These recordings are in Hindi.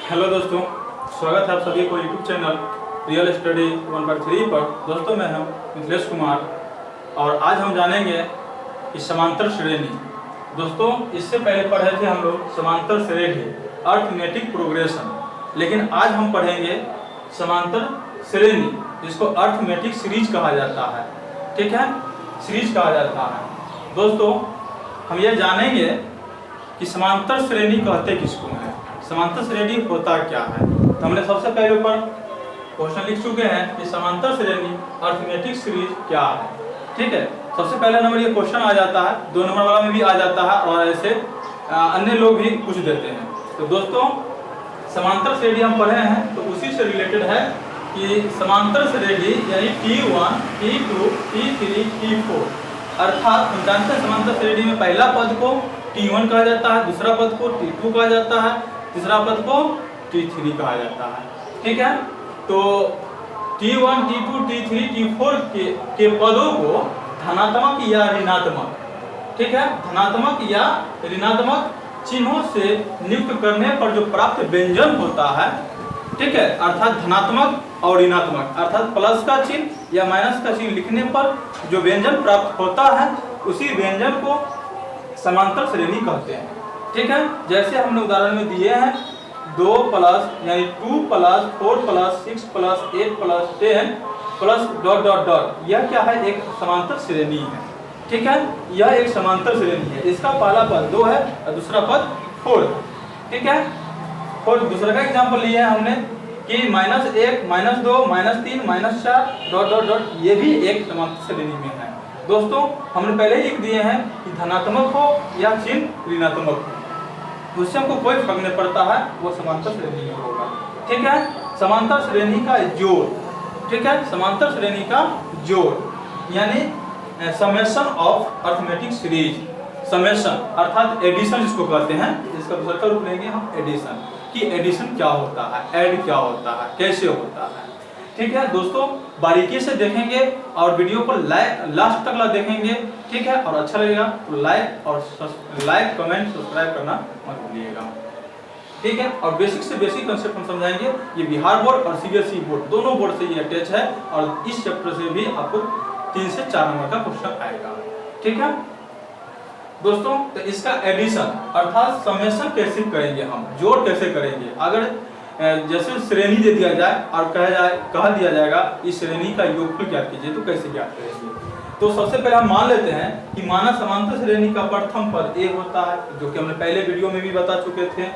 हेलो दोस्तों, स्वागत है आप सभी को यूट्यूब चैनल रियल स्टडी 1/3 पर। दोस्तों मैं हूं मिथिलेश कुमार और आज हम जानेंगे कि समांतर श्रेणी। दोस्तों इससे पहले पढ़े थे हम लोग समांतर श्रेणी अर्थमेटिक प्रोग्रेशन, लेकिन आज हम पढ़ेंगे समांतर श्रेणी जिसको अर्थमेटिक सीरीज कहा जाता है। ठीक है, सीरीज कहा जाता है। दोस्तों हम ये जानेंगे कि समांतर श्रेणी कहते किसको हैं, समांतर श्रेणी होता क्या है। तो हमने सबसे पहले ऊपर क्वेश्चन लिख चुके हैं कि समांतर श्रेणी अर्थमेटिक सीरीज क्या है। ठीक है, सबसे पहला नंबर ये क्वेश्चन आ जाता है, 2 नंबर वाला में भी आ जाता है और ऐसे अन्य लोग भी पूछ देते हैं। तो दोस्तों समांतर श्रेणी हम पढ़े हैं तो उसी से रिलेटेड है कि समांतर श्रेणी यानी T1, T2, T3, T4, अर्थात हम जानते हैं समांतर श्रेणी में पहला पद को T1 कहा जाता है, दूसरा पद को T2 कहा जाता है, तीसरा पद को T3 कहा जाता है। ठीक है, तो T1, T2, T3, T4 के पदों को धनात्मक या ऋणात्मक, ठीक है, धनात्मक या ऋणात्मक चिन्हों से नियुक्त करने पर जो प्राप्त व्यंजन होता है, ठीक है, अर्थात धनात्मक और ऋणात्मक अर्थात प्लस का चिन्ह या माइनस का चिन्ह लिखने पर जो व्यंजन प्राप्त होता है उसी व्यंजन को समांतर श्रेणी कहते हैं। ठीक है, जैसे हमने उदाहरण में दिए हैं 2 प्लस यानी 2 plus 4 plus 6 plus 8 plus 10 plus dot dot dot, यह क्या है, एक समांतर श्रेणी है। ठीक है, यह एक समांतर श्रेणी है। इसका पहला पद 2 है और दूसरा पद 4। ठीक है, और दूसरा का एग्जांपल लिया है हमने कि -1, -2, -3, -4 डॉट डॉट डॉट, ये भी एक समांतर श्रेणी में है। दोस्तों हमने पहले ही लिख दिए हैं कि धनात्मक हो या चिन्ह ऋणात्मक हो, उससे हमको कोई फर्क नहीं पड़ता है, वो समांतर श्रेणी में होगा। ठीक है, समांतर श्रेणी का जोड़, ठीक है, समांतर श्रेणी का जोड़ यानी summation of arithmetic series. Summation अर्थात एडिशन जिसको कहते हैं, इसका दूसरा का रूप लेंगे हम एडिशन, कि एडिशन क्या होता है, ऐड क्या होता है, कैसे होता है। ठीक है दोस्तों, बारीकी से देखेंगे और वीडियो को लास्ट तक देखेंगे। ठीक है, और अच्छा लगेगा तो लाइक कमेंट सब्सक्राइब करना मत भूलिएगा। ठीक है, और बेसिक से बेसिक कंसेप्ट हम समझाएंगे। ये बिहार बोर्ड और सीबीएसई बोर्ड दोनों बोर्ड से ये अटैच है और इस चैप्टर से भी आपको 3 से 4 नंबर का क्वेश्चन आएगा। ठीक है दोस्तों, तो इसका एडिशन अर्थात समेशन कैसे करेंगे, हम जोड़ कैसे करेंगे। अगर जैसे श्रेणी दे दिया जाए और कह दिया जाएगा इस श्रेणी का योगफल ज्ञात कीजिए, तो कैसे ज्ञात करेंगे। तो सबसे पहले हम मान लेते हैं कि माना समांतर श्रेणी का प्रथम पद A होता है, जो कि हमने पहले वीडियो में भी बता चुके थे।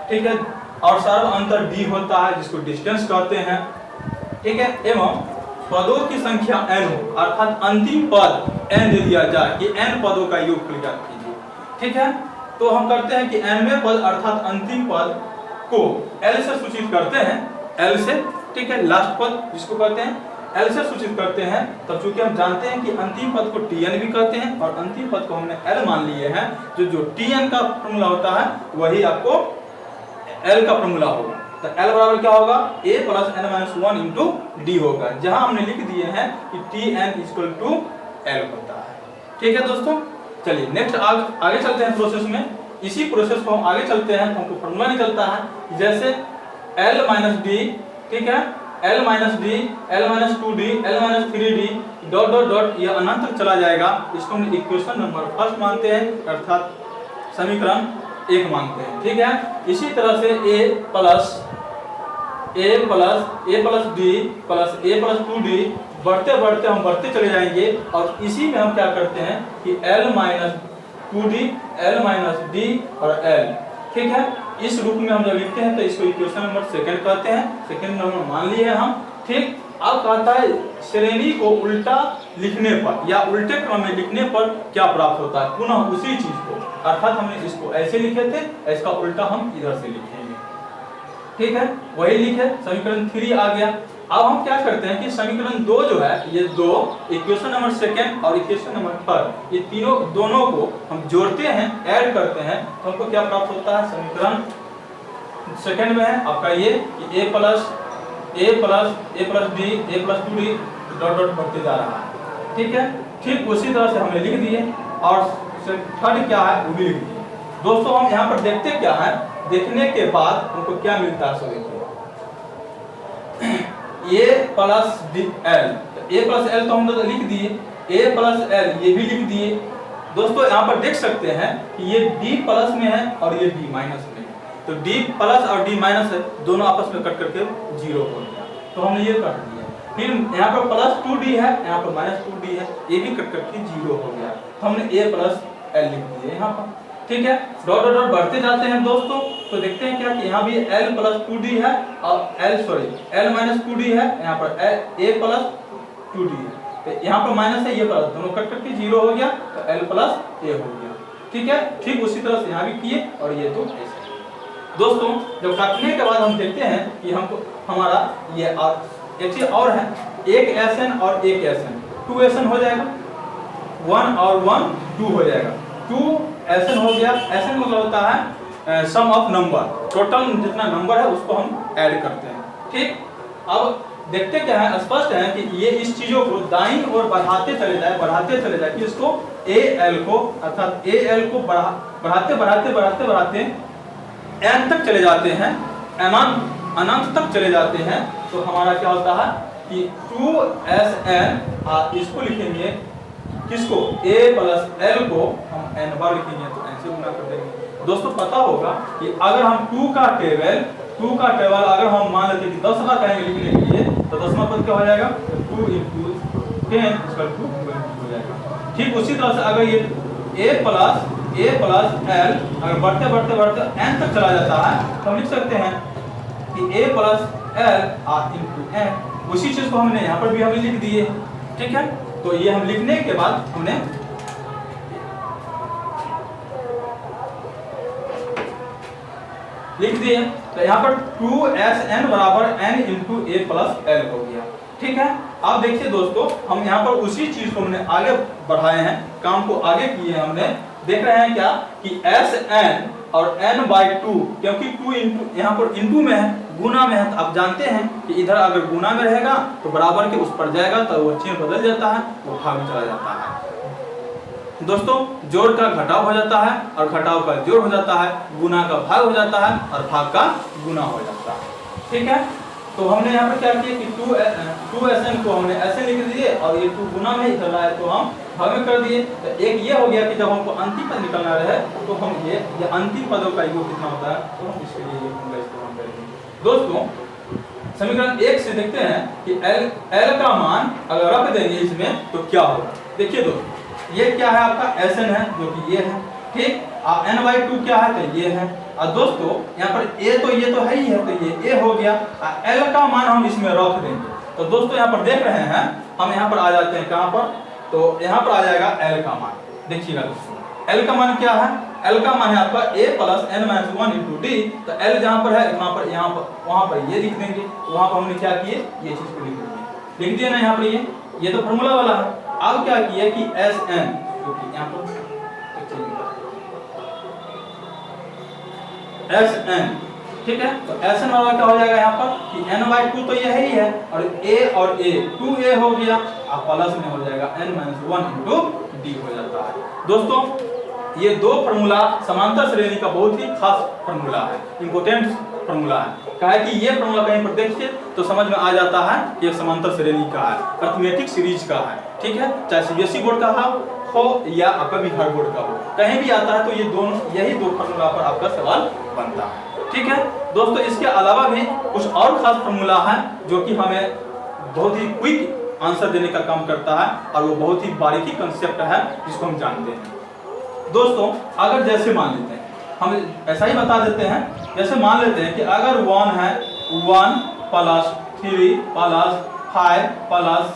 ठीक है, और सर्व अंतर D होता है जिसको डिस्टेंस कहते हैं। ठीक है, एवं पदों की संख्या n हो, अर्थात अंतिम पद n दे दिया जाए कि n पदों का योगफल ज्ञात कीजिए। ठीक है, तो हम करते हैं कि nवें पद अर्थात अंतिम पद को L से सूचित करते हैं, L से। ठीक है, लास्ट पद जिसको कहते हैं L से सूचित करते हैं। तब चूंकि हम जानते हैं कि अंतिम पद को Tn भी कहते हैं और अंतिम पद को हमने L मान लिए हैं, जो Tn का फॉर्मूला होता है वही आपको L का फॉर्मूला होगा। तो L बराबर क्या होगा, A + n - 1 इंटू D होगा, जहां हमने लिख दिए हैं कि Tn = L होता है। ठीक है दोस्तों, चलिए नेक्स्ट आगे चलते हैं प्रोसेस में। इसी प्रोसेस को हम आगे चलते हैं तो हमको फॉर्मूला निकलता है जैसे L - D, ठीक है, L - D, L - 2D, L - 3D dot dot dot, ये अनंत तक चला जाएगा। इसको हम इक्वेशन नंबर 1 मानते हैं, अर्थात समीकरण 1 मानते हैं। ठीक है, इसी तरह से A + D + A + 2D बढ़ते बढ़ते हम बढ़ते चले जाएंगे और इसी में हम क्या करते हैं कि L - 2D, L - D और L। ठीक है, इस रूप में हम जब लिखते हैं तो इसको इक्वेशन नंबर 2 कहते हैं, सेकंड नंबर मान लिए हैं हम। ठीक, अब कहता है श्रेणी को उल्टा लिखने पर या उल्टे क्रम में लिखने पर क्या प्राप्त होता है, पुनः उसी चीज को, अर्थात हमने इसको ऐसे लिखे थे, इसका उल्टा हम इधर से लिखेंगे। ठीक है, वही लिखे, समीकरण 3 आ गया। अब हम क्या करते हैं कि समीकरण 2 जो है, ये 2 इक्वेशन नंबर 2 और इक्वेशन नंबर 3, ये दोनों को हम जोड़ते हैं, ऐड करते हैं, तो हमको क्या प्राप्त होता है। समीकरण 2 में है आपका ये कि A + D, A + 2D dot dot बढ़ते जा रहा है। ठीक है, ठीक उसी तरह से हमने लिख दिए और थर्ड क्या है वो भी लिख दिए। दोस्तों हम यहाँ पर देखते क्या है, देखने के बाद हमको क्या मिलता है, सो देखिए a plus L, a plus L तो हम तो लिख दिए, a प्लस एल ये भी लिख दिए। दोस्तों यहाँ पर देख सकते हैं कि ये d प्लस में है और ये d माइनस में है, तो d प्लस और d माइनस है, दोनों आपस में कट करके 0 हो गया, तो हमने ये कर दिया। फिर यहाँ पर प्लस 2d है, यहाँ पर माइनस 2d है, ये भी कट करके 0 हो गया, तो हमने a प्लस एल लिख दिया यहाँ पर। ठीक है, डॉट डॉट डॉट बढ़ते जाते हैं दोस्तों, तो देखते हैं क्या कि यहाँ भी l प्लस 2d है और l माइनस 2d है, यहाँ पर a प्लस 2d है, तो यहाँ पर माइनस है, ये प्लस, दोनों कट करके 0 हो गया, तो l प्लस a हो गया। ठीक है, ठीक उसी तरह से यहाँ भी किए और ये तो ऐसे। दोस्तों जब काटने के बाद हम देखते हैं कि हमको हमारा ये एक चीज और है, एक SN और एक SN, 2 SN हो जाएगा, 1 और 1 2 हो जाएगा, 2 SN हो गया। SN मतलब होता है सम ऑफ नंबर, टोटल जितना नंबर है उसको हम ऐड करते हैं। ठीक, अब देखते क्या है, स्पष्ट है कि ये इस चीजों को दाईं ओर बढ़ाते चले जाए कि इसको AL को अर्थात AL को बढ़ाते n तक चले जाते हैं, अनंत तक चले जाते हैं, तो हमारा क्या होता है कि 2SN, इसको लिखेंगे किसको, a प्लस l को हम n बार लिखेंगे, तो n से गुना कर देंगे। दोस्तों पता होगा कि अगर हम 2 का टेबल अगर हम मान लेते हैं कि 10 बार कहेंगे लिखने के लिए, तो 10वां पद क्या हो जाएगा, 2 × 10 हो जाएगा। ठीक उसी तरह से अगर ये a प्लस l अगर बढ़ते n तक चला जाता है, तो हम लिख सकते हैं कि a प्लस l × n, उसी चीज को हमने यहाँ पर भी हमें लिख दिए। ठीक है, तो ये हम लिखने के बाद हमने लिख दिए, तो यहाँ पर 2SN बराबर n × a प्लस l हो गया। ठीक है, अब देखिए दोस्तों हम यहाँ पर उसी चीज को हमने आगे बढ़ाए हैं, काम को आगे किए हमने, देख रहे हैं क्या कि SN और n/2, क्योंकि 2 यहाँ पर इंटू में है, गुना में है, तो आप जानते हैं कि इधर अगर गुना में रहेगा तो बराबर के उस पर जाएगा, तो वो चिन्ह बदल जाता है, वो भाग में चला जाता है। दोस्तों जोड़ का घटाव हो जाता है और घटाव का जोड़ हो जाता है, गुना का भाग हो जाता है और भाग का गुना हो जाता है। ठीक है, तो हमने यहाँ पर क्या किया कि 2SN को हमने ऐसे लिख दिए और ये 2 गुना में ही चल रहा है, तो हम भाग में कर दिए। तो एक ये हो गया कि जब हमको अंतिम पद निकलना रहे, तो हम ये अंतिम पदों का योग कितना होता है, तो हम इसके लिए फॉर्मूला इस्तेमाल करेंगे। दोस्तों समीकरण 1 से देखते हैं कि L का मान अगर रख देंगे इसमें तो क्या होगा। देखिए दोस्तों ये क्या है, आपका SN है जो कि ये है, ठीक, और n/2 क्या है, तो ये है, और दोस्तों यहाँ पर ये तो है ही है, तो ये a हो गया, L का मान हम इसमें रख देंगे। तो दोस्तों यहाँ पर देख रहे हैं, हम यहाँ पर आ जाते हैं कहाँ पर, तो यहाँ पर आ जाएगा L का मान। देखिएगा दोस्तों L का मान क्या है, L का मान है आपका a प्लस n-1 × d, तो L जहाँ पर है वहाँ पर ये लिख देंगे, वहाँ पर हमने क्या किए, ये चीज को लिख दिया ना यहाँ पर, ये तो फॉर्मूला वाला है। अब क्या किया कि SN जो कि यहाँ पर SN, ठीक है, तो SN वाला क्या हो जाएगा यहाँ पर कि n/2 तो ये ही है, और a 2a हो गया, अब प्लस में हो जाएगा n-1 × d हो जाता है। दोस्तों ये दो फार्मूला समांतर श्रेणी का बहुत ही खास फार्मूला है, इंपॉर्टेंट फार्मूला है। कहा कि ये फार्मूला कहीं पर देखिए तो समझ में आ जाता है कि ये समांतर श्रेणी का है, अरिथमेटिक सीरीज का है। ठीक है, चाहे सीबीएसई बोर्ड का हो या आपका बिहार बोर्ड का हो, कहीं भी आता है तो ये दोनों यही दो फार्मूला पर आपका सवाल बनता है। ठीक है दोस्तों, इसके अलावा भी कुछ और खास फार्मूला है जो कि हमें बहुत ही क्विक आंसर देने का काम करता है, और वो बहुत ही बारीकी कंसेप्ट है जिसको हम जानते हैं। दोस्तों अगर जैसे मान लेते हैं, हम ऐसा ही बता देते हैं, जैसे मान लेते हैं कि अगर 1 है, 1 + 3 + 5 +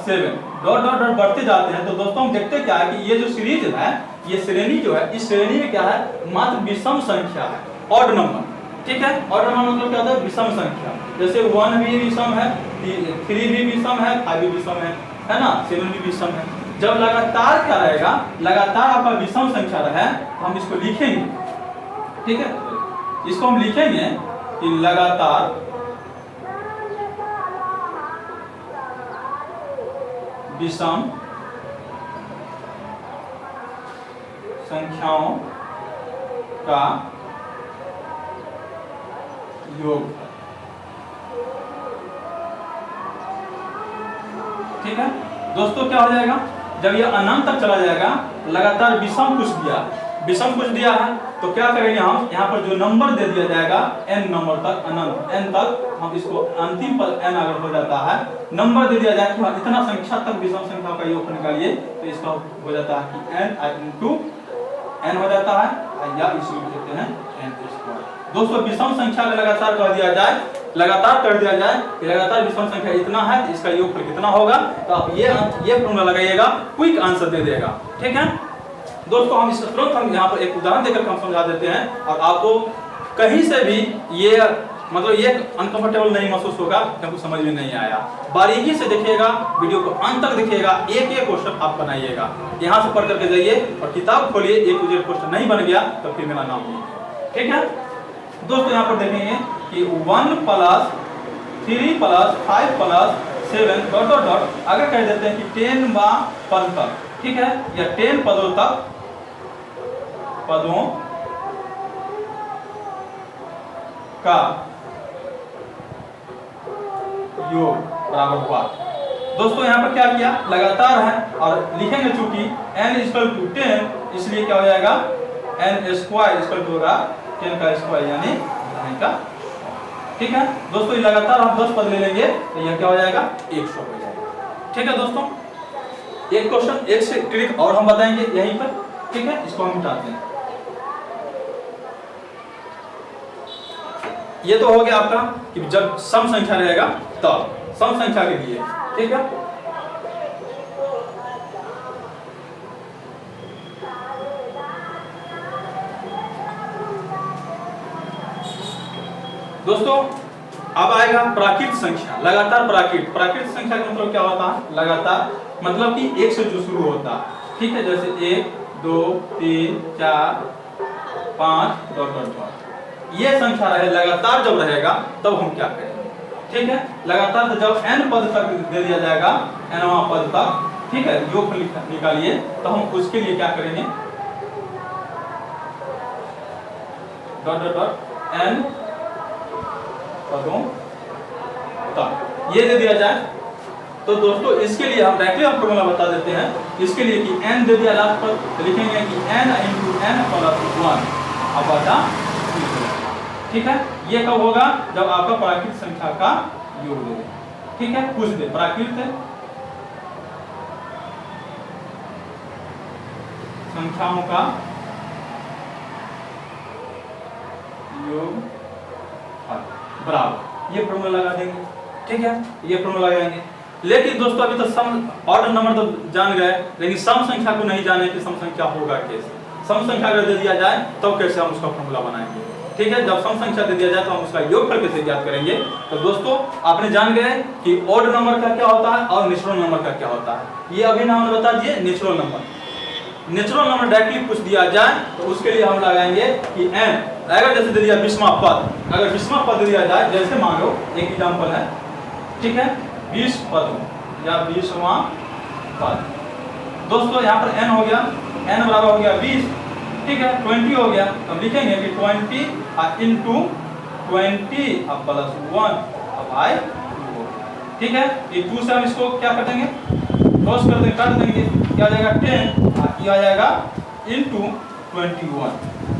7 डॉट डॉट डॉट बढ़ते जाते हैं, तो दोस्तों हम देखते क्या है कि ये जो सीरीज है, ये श्रेणी जो है, इस श्रेणी में क्या है, मात्र विषम संख्या है, ऑड नंबर। ठीक है, ऑड नंबर मतलब क्या होता है, विषम संख्या। जैसे 1 भी विषम है, 3 भी विषम है, 5 भी विषम है ना, 7 भी विषम है। जब लगातार क्या रहेगा, लगातार आपका विषम संख्या रहे, तो हम इसको लिखेंगे। ठीक है, इसको हम लिखेंगे कि लगातार विषम संख्याओं का योग। ठीक है दोस्तों, क्या हो जाएगा जब ये अनंत तक चला जाएगा, लगातार विषम कुछ दिया है तो क्या करेंगे हम, यहाँ पर जो नंबर दे दिया जाएगा n नंबर तक, अनंत n तक, हम इसको अंतिम पद n अगर हो जाता है, नंबर दे दिया जाए कि इतना संख्या तक विषम संख्या का योग निकालिए, तो इसका हो जाता है कि n इंटू n हो जाता है, या इसी को कहते हैं n स्क्वायर। दोस्तों विषम संख्या का लगातार कर दिया जाए, लगातार कर दिया जाए कि लगातार विषम संख्या इतना है तो इसका योगफल कितना होगा, तो आप ये फॉर्मूला लगाइएगा, क्विक आंसर दे देगा। ठीक है दोस्तों, हम इसका तुरंत हम यहाँ पर एक उदाहरण देकर हम समझा देते हैं, और आपको कहीं से भी ये मतलब ये अनकंफर्टेबल नहीं महसूस होगा क्योंकि समझ में नहीं आया। बारीकी से देखिएगा, वीडियो को अंत तक देखिएगा, एक एक क्वेश्चन आप बनाइएगा, यहाँ से पढ़ करके जाइए और किताब खोलिए, एक मुझे क्वेश्चन नहीं बन गया तो फिर मेरा नाम लीजिए। ठीक है दोस्तों, यहाँ पर देखेंगे कि 1 + 3 + 5 + 7 डॉट डॉट डॉट, अगर कह देते हैं कि 10 पद तक, ठीक है, या 10 पदों तक, पदों का योग बराबर हुआ। दोस्तों यहाँ पर क्या किया, लगातार है और लिखेंगे चूंकि n = 10, इसलिए क्या हो जाएगा n² होगा 10 का स्क्वायर यानी 2 का। ठीक है दोस्तों, ये लगातार हम 10 पद ले लेंगे तो यह क्या हो जाएगा 100 हो जाएगा। ठीक है दोस्तों, एक क्वेश्चन एक से ट्रिक और हम बताएंगे यहीं पर। ठीक है, इसको हम मिटाते हैं। ये तो हो गया आपका कि जब सम संख्या रहेगा तब, सम संख्या के लिए। ठीक है दोस्तों, अब आएगा प्राकृत संख्या, लगातार प्राकृत संख्या का मतलब क्या होता है, लगातार मतलब कि 1 से जो शुरू होता है। ठीक है, जैसे 1 2 3 4 5 डॉट डॉट डॉट, ये संख्या रहे लगातार जब रहेगा तब हम क्या करेंगे। ठीक है, लगातार तो जब n पद तक दे दिया जाएगा, nवां पद तक, ठीक है, योग निकालिए, तो हम उसके लिए क्या करेंगे, डॉट डॉट डॉट n पदों तक ये दे दिया जाए। तो दोस्तों इसके लिए हम डायरेक्टली फॉर्मूला बता देते हैं, इसके लिए कि n दे दिया लास्ट पर, तो लिखेंगे कि n × n + 1 अब बचा। ठीक है, ये कब होगा, जब आपका प्राकृत संख्या का योग दे। ठीक है, पूछ दे प्राकृत संख्याओं का योग बराबर, ये फॉर्मूला लगा देंगे। ठीक है, ये फॉर्मूला लगाएंगे। लेकिन दोस्तों अभी तो सम ऑर्डर नंबर तो जान गए, लेकिन सम संख्या को नहीं जाने कि सम संख्या होगा कैसे। सम संख्या अगर दे दिया जाए तो कैसे हम उसका फॉर्मूला बनाएंगे। ठीक है, जब सम संख्या दे दिया जाए तो हम उसका योगफल कैसे ज्ञात करेंगे। तो दोस्तों आपने जान गए कि ऑड नंबर का क्या होता है और नेचुरल नंबर का क्या होता है। ये अभी नाम बता दिए natural number. Natural number directly पूछ दिया जाए तो उसके लिए हम लगाएंगे कि n, अगर जैसे दे दिया 20वां पद, अगर 20वां पद दे दिया जाए, जैसे मान लो एक एग्जांपल है, ठीक है, 20 पद या 20वां पद। दोस्तों यहाँ पर n हो गया, n बराबर हो गया 20, ठीक है, 20 हो गया, तो हम लिखेंगे कि 20 इंटू 20 अब +1 अब बाय 2। ठीक है, ये 2 से हम इसको क्या कर देंगे, क्रॉस कर देंगे, काट देंगे, क्या आ जाएगा 10, ये आ जाएगा इंटू 21।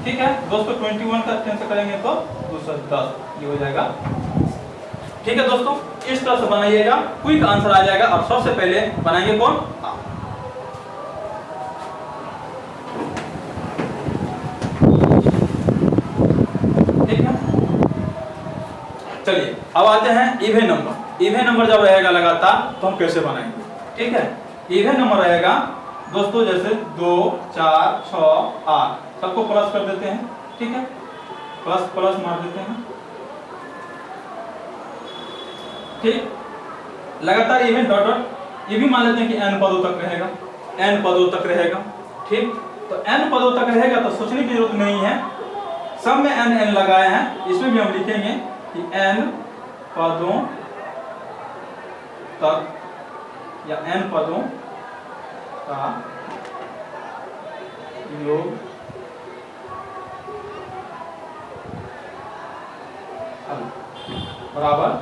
ठीक है दोस्तों, 21 का 10 से करेंगे तो 210, ये हो जाएगा। ठीक है दोस्तों, इस तरह से बनाइएगा, क्विक आंसर आ जाएगा। और सबसे पहले बनाएंगे कौन, ठीक है। चलिए अब आते हैं इवन नंबर। इवन नंबर जब रहेगा लगातार तो हम कैसे बनाएंगे। ठीक है, इवन नंबर रहेगा दोस्तों जैसे 2 4 6 8, सबको प्लस कर देते हैं। ठीक है, प्लस प्लस मार देते हैं। ठीक, लगातार इवन डॉट डॉट, ये भी मान लेते हैं कि n पदों तक रहेगा, n पदों तक रहेगा। ठीक, तो n पदों तक रहेगा तो सोचने की जरूरत नहीं है, सब में n n लगाए हैं, इसमें भी हम लिखेंगे कि n पदों तक या n पदों का योग एल बराबर